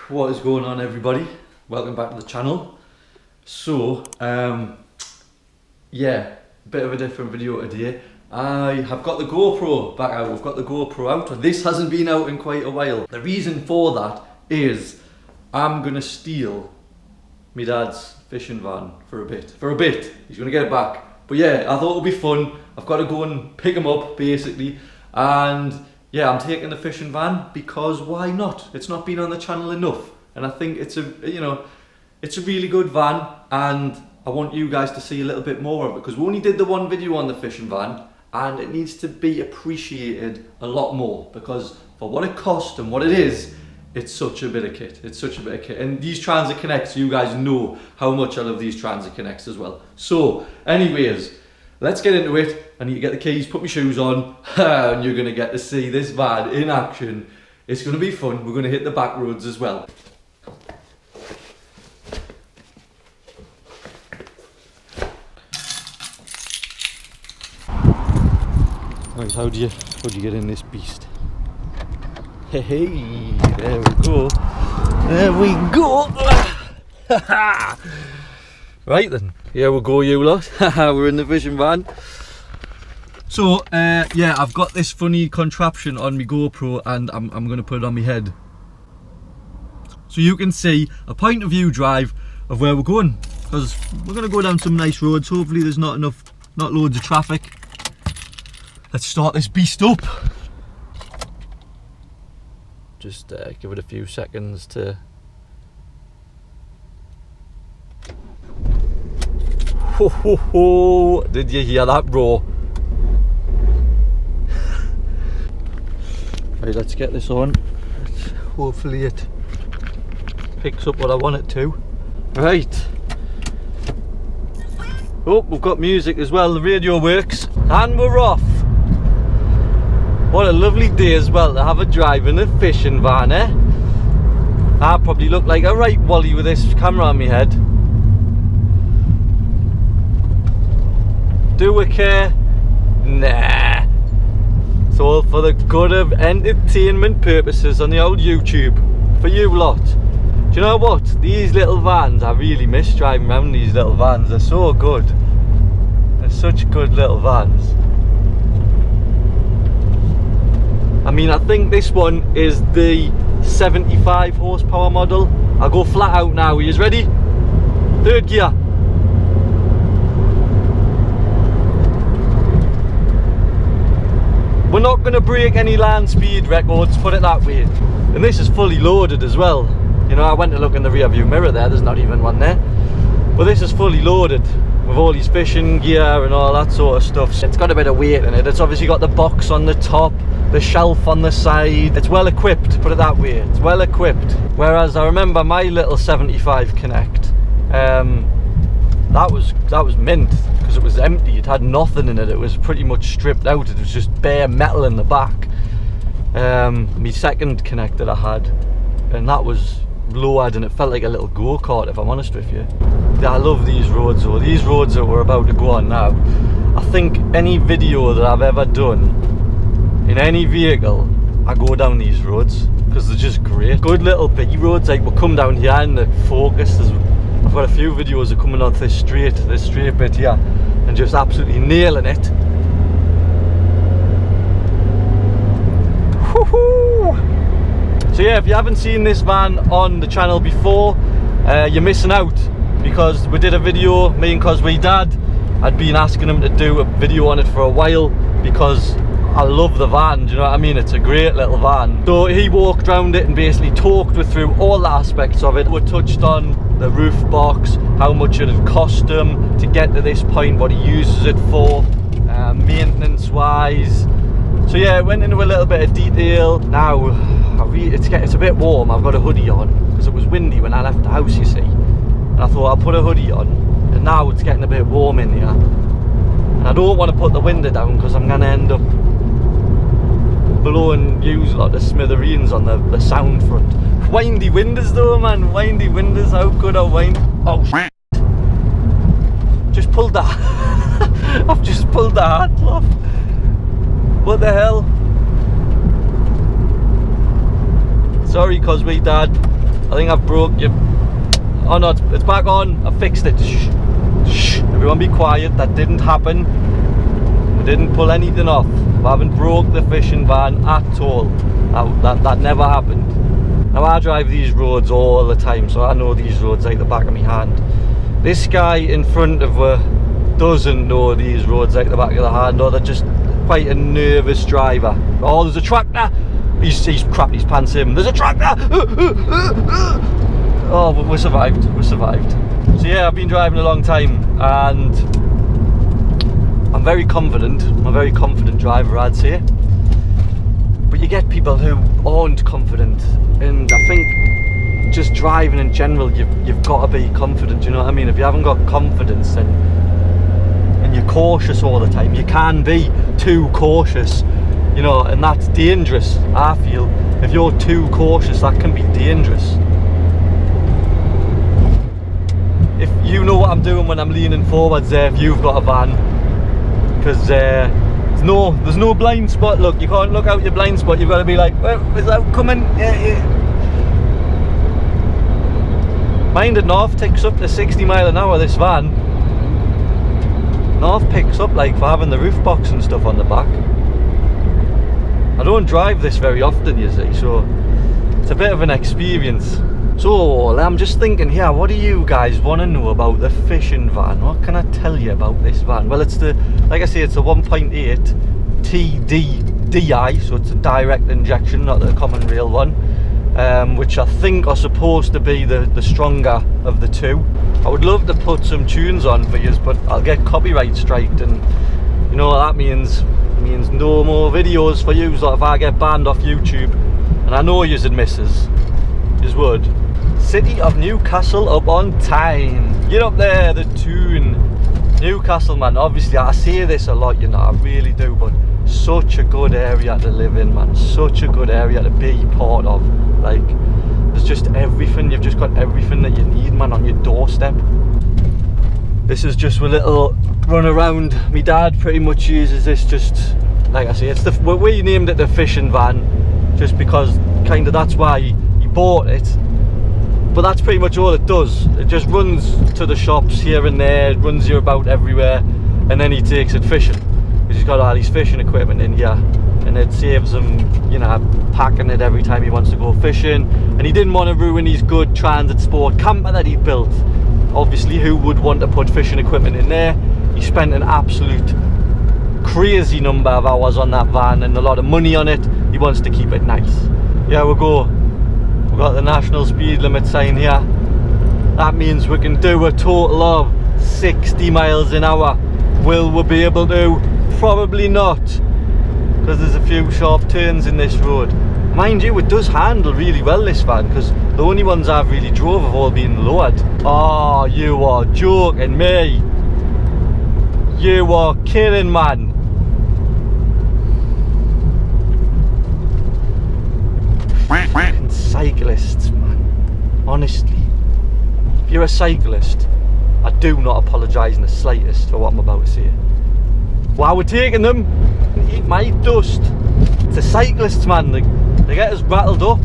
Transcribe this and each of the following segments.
What is going on, everybody? Welcome back to the channel. So, yeah, bit of a different video today. I have got the GoPro back out. We've got the GoPro out. This hasn't been out in quite a while. The reason for that is I'm gonna steal my dad's fishing van for a bit. He's gonna get it back. But yeah, I thought it would be fun. I've got to go and pick him up, basically. And yeah, I'm taking the fishing van because why not? It's not been on the channel enough. And I think it's a, it's a really good van, and I want you guys to see a little bit more of it because we only did the one video on the fishing van, and it needs to be appreciated a lot more because for what it cost and what it is, it's such a bit of kit. It's such a bit of kit. And these Transit Connects, you guys know how much I love these Transit Connects as well. So, anyways, let's get into it. I need to get the keys, put my shoes on, and you're gonna get to see this van in action. It's gonna be fun. We're gonna hit the back roads as well. Right, how do you get in this beast? Hey, there we go. There we go. Right then, here we go, you lot. We're in the fishing van. So, yeah, I've got this funny contraption on my GoPro, and I'm going to put it on my head. So you can see a point of view drive of where we're going. Because we're going to go down some nice roads. Hopefully there's not loads of traffic. Let's start this beast up. Just give it a few seconds to... Ho ho ho! Did you hear that roar? Right, let's get this on. Hopefully it picks up what I want it to. Right. Oh, we've got music as well. The radio works. And we're off. What a lovely day as well to have a drive in a fishing van, eh? I probably look like a right wally with this camera on my head. Do we care? Nah. It's all for the good of entertainment purposes on the old YouTube. For you lot. Do you know what? These little vans, I really miss driving around these little vans. They're so good. They're such good little vans. I mean, I think this one is the 75 horsepower model. I'll go flat out now. Are you ready? Third gear. We're not going to break any land speed records, put it that way. And this is fully loaded as well. You know, I went to look in the rear view mirror there, there's not even one there. But this is fully loaded with all these fishing gear and all that sort of stuff. It's got a bit of weight in it. It's obviously got the box on the top, the shelf on the side. It's well equipped, put it that way. It's well equipped. Whereas I remember my little 75 Connect, that was mint because it was empty. It had nothing in it. It was pretty much stripped out. It was just bare metal in the back. My second Connect that I had, and that was lowered, and it felt like a little go-kart, if I'm honest with you. Yeah, I love these roads though. These roads that we're about to go on now, I think any video that I've ever done in any vehicle, I go down these roads because they're just great. Good little B roads. Like we'll come down here and the Focus. I've got a few videos of coming off this straight bit here and just absolutely nailing it. Woohoo! So yeah, if you haven't seen this van on the channel before, you're missing out because we did a video, me and CosWeCan. I'd been asking him to do a video on it for a while because I love the van, do you know what I mean? It's a great little van. So he walked around it and basically talked me through all the aspects of it. We touched on the roof box, how much it had cost him to get to this point, what he uses it for, maintenance wise. So yeah, it went into a little bit of detail. Now, it's a bit warm. I've got a hoodie on because it was windy when I left the house, you see. And I thought I'll put a hoodie on. And now it's getting a bit warm in here. And I don't want to put the window down because I'm going to end up blowing you lot the smithereens on the sound front. Windy windows though, man. Windy windows. How good are wind? Oh shit. Just pulled that. I've just pulled the handle off. What the hell? Sorry, CosWeCan. I think I've broke you. Oh no, it's back on. I fixed it. Shh. Shh. Everyone be quiet. That didn't happen. I didn't pull anything off. I haven't broke the fishing van at all. That never happened. Now I drive these roads all the time, so I know these roads like the back of my hand. This guy in front of her doesn't know these roads like the back of the hand, or they're just quite a nervous driver. Oh, there's a tractor! He's crapped his pants in. There's a tractor! Oh, but we survived. We survived. So yeah, I've been driving a long time, and I'm very confident. I'm a very confident driver, I'd say. But you get people who aren't confident, and I think just driving in general, you've got to be confident. You know what I mean? If you haven't got confidence, and you're cautious all the time, you can be too cautious. You know, and that's dangerous. I feel if you're too cautious, that can be dangerous. If you know what I'm doing when I'm leaning forwards there, if you've got a van, because there's no blind spot. Look, you can't look out your blind spot. You've got to be like, well, is that coming? Yeah. Mind it, North takes up to 60 mile an hour, this van. North picks up like for having the roof box and stuff on the back. I don't drive this very often, you see, so it's a bit of an experience. So I'm just thinking here, what do you guys want to know about the fishing van? What can I tell you about this van? Well, it's like I say, it's a 1.8 TDDI, so it's a direct injection, not the common rail one, which I think are supposed to be the stronger of the two. I would love to put some tunes on for you, but I'll get copyright striked, and you know what that means. It means no more videos for you. So if I get banned off YouTube, and I know yous and misses, yous would. City of Newcastle up on time. Get up there, the tune. Newcastle, man, obviously I say this a lot, you know, I really do, but such a good area to live in, man. Such a good area to be part of. Like, there's just everything. You've just got everything that you need, man, on your doorstep. This is just a little run around. My dad pretty much uses this, just like I say, it's we named it the fishing van just because kind of that's why he bought it. But that's pretty much all it does. It just runs to the shops here and there, it runs you about everywhere, and then he takes it fishing. Because he's got all his fishing equipment in here, and it saves him, you know, packing it every time he wants to go fishing. And he didn't want to ruin his good transit sport camper that he built. Obviously, who would want to put fishing equipment in there? He spent an absolute crazy number of hours on that van and a lot of money on it. He wants to keep it nice. Yeah, we've got the national speed limit sign here. That means we can do a total of 60 miles an hour. Will we be able to? Probably not, because there's a few sharp turns in this road. Mind you, it does handle really well, this van, because the only ones I've really drove have all been lowered. Oh, you are joking me. You are kidding, man. Fucking cyclists, man. Honestly. If you're a cyclist, I do not apologise in the slightest for what I'm about to say. While we're taking them, eat my dust. It's the cyclists, man. They get us rattled up.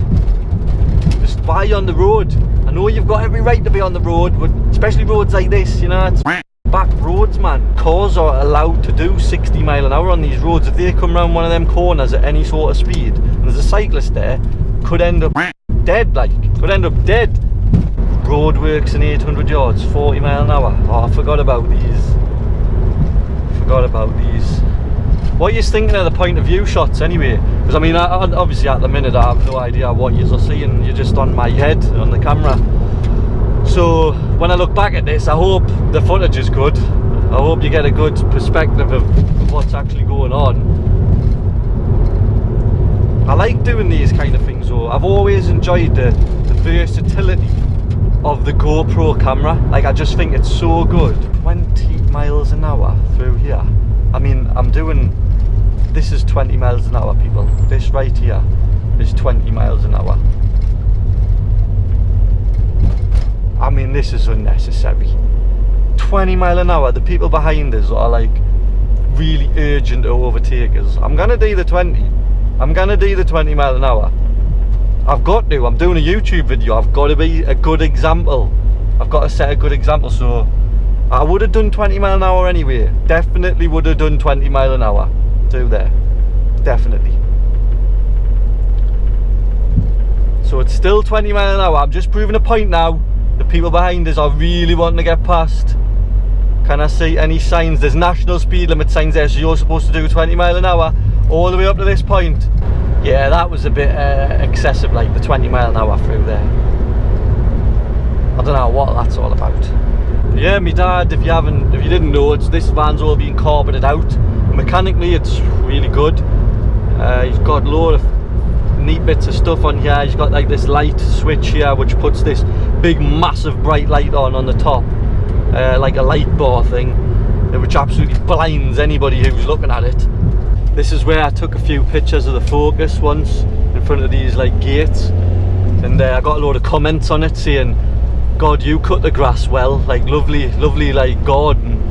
Just why are you on the road? I know you've got every right to be on the road, but especially roads like this, you know, it's back roads, man. Cars are allowed to do 60 mile an hour on these roads. If they come around one of them corners at any sort of speed, and there's a cyclist there, could end up dead, could end up dead. Roadworks in 800 yards, 40 mile an hour. Oh, I forgot about these. What are you thinking of the point of view shots anyway? Because I mean, obviously at the minute I have no idea what you're seeing. You're just on my head on the camera. So when I look back at this, I hope the footage is good. I hope you get a good perspective of what's actually going on. I like doing these kind of things though. I've always enjoyed the versatility of the GoPro camera. Like, I just think it's so good. 20 miles an hour through here. I mean, this is 20 miles an hour, people. This right here is 20 miles an hour. I mean, this is unnecessary. 20 mile an hour. The people behind us are like really urgent to overtake us. I'm gonna do the 20. I'm gonna do the 20 mile an hour. I've got to. I'm doing a YouTube video. I've got to be a good example. I've got to set a good example. So I would have done 20 mile an hour anyway. Definitely would have done 20 mile an hour. Do there. Definitely. So it's still 20 mile an hour. I'm just proving a point now. The people behind us are really wanting to get past. Can I see any signs? There's national speed limit signs there, so you're supposed to do 20 mile an hour all the way up to this point. Yeah, that was a bit excessive, like the 20 mile an hour through there. I don't know what that's all about. Yeah, my dad, if you didn't know, this van's all being carpeted out. Mechanically, it's really good. He's got a load of neat bits of stuff on here. He's got like this light switch here, which puts this big, massive, bright light on the top, like a light bar thing, which absolutely blinds anybody who's looking at it. This is where I took a few pictures of the Focus once in front of these like gates, and I got a load of comments on it saying, "God, you cut the grass well, like lovely, lovely, like garden."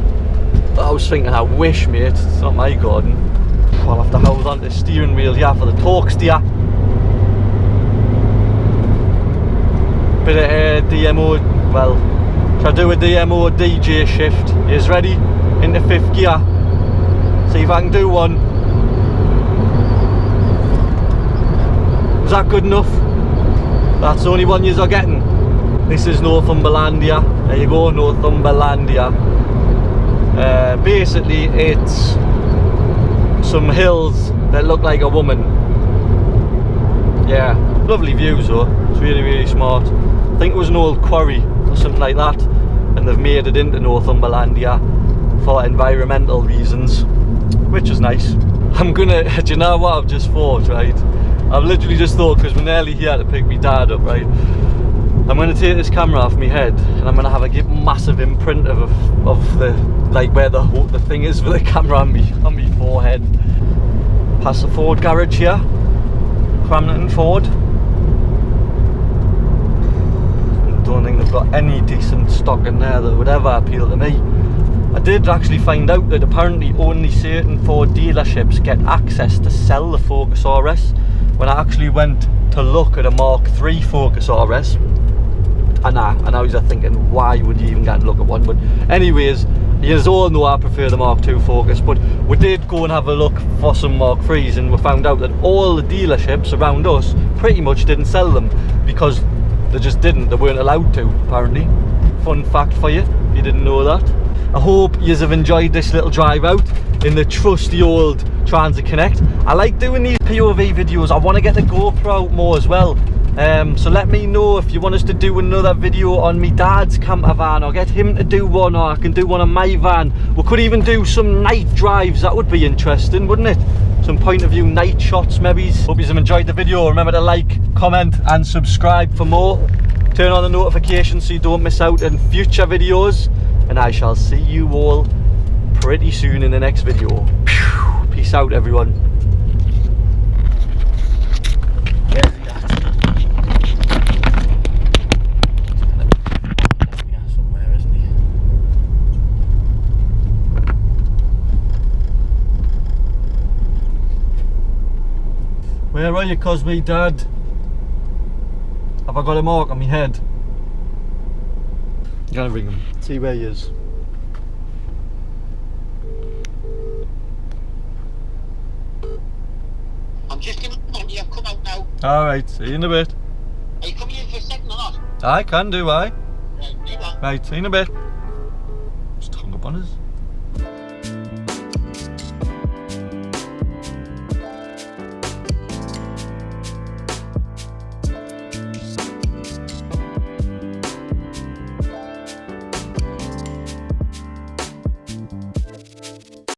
I was thinking, I wish, mate, it's not my garden. I'll have to hold on to the steering wheel here for the torque steer. Bit of DMO, well, shall I do a DMO DJ shift? Is ready? Into 5th gear. See if I can do one. Is that good enough? That's the only one you're getting. This is Northumberlandia. There you go, Northumberlandia. Basically, it's some hills that look like a woman. Yeah, lovely views though. It's really, really smart. I think it was an old quarry or something like that, and they've made it into Northumberlandia for environmental reasons, which is nice. I'm gonna, do you know what I've just thought, right? I've literally just thought, because we're nearly here to pick my dad up, right? I'm going to take this camera off my head and I'm going to have a massive imprint of the, like where the thing is for the camera on me forehead. Past the Ford garage here, Cramlington Ford. Don't think they've got any decent stock in there that would ever appeal to me. I did actually find out that apparently only certain Ford dealerships get access to sell the Focus RS. When I actually went to look at a Mark III Focus RS, and I was thinking, why would you even get a look at one? But anyways, you all know I prefer the Mark II Focus, but we did go and have a look for some Mark IIIs, and we found out that all the dealerships around us pretty much didn't sell them because they just didn't, they weren't allowed to, apparently. Fun fact for you, if you didn't know that. I hope you have enjoyed this little drive out in the trusty old Transit Connect. I like doing these POV videos. I want to get the GoPro out more as well. So let me know if you want us to do another video on my dad's camper van, or get him to do one, or I can do one on my van. We could even do some night drives. That would be interesting, wouldn't it? Some point of view night shots maybe. Hope you have enjoyed the video. Remember to like, comment and subscribe for more. Turn on the notifications so you don't miss out on future videos. And I shall see you all pretty soon in the next video. Peace out, everyone. Where's he at? He's somewhere, isn't he? Where are you, CosWeCan, Dad? Have I got a mark on my head? I'm gonna ring him, see where he is. I'm just in on you, come out now. Alright, see you in a bit. Are you coming in for a second or not? I can do, I. Right, do that. Right, see you in a bit. Just hung up on us.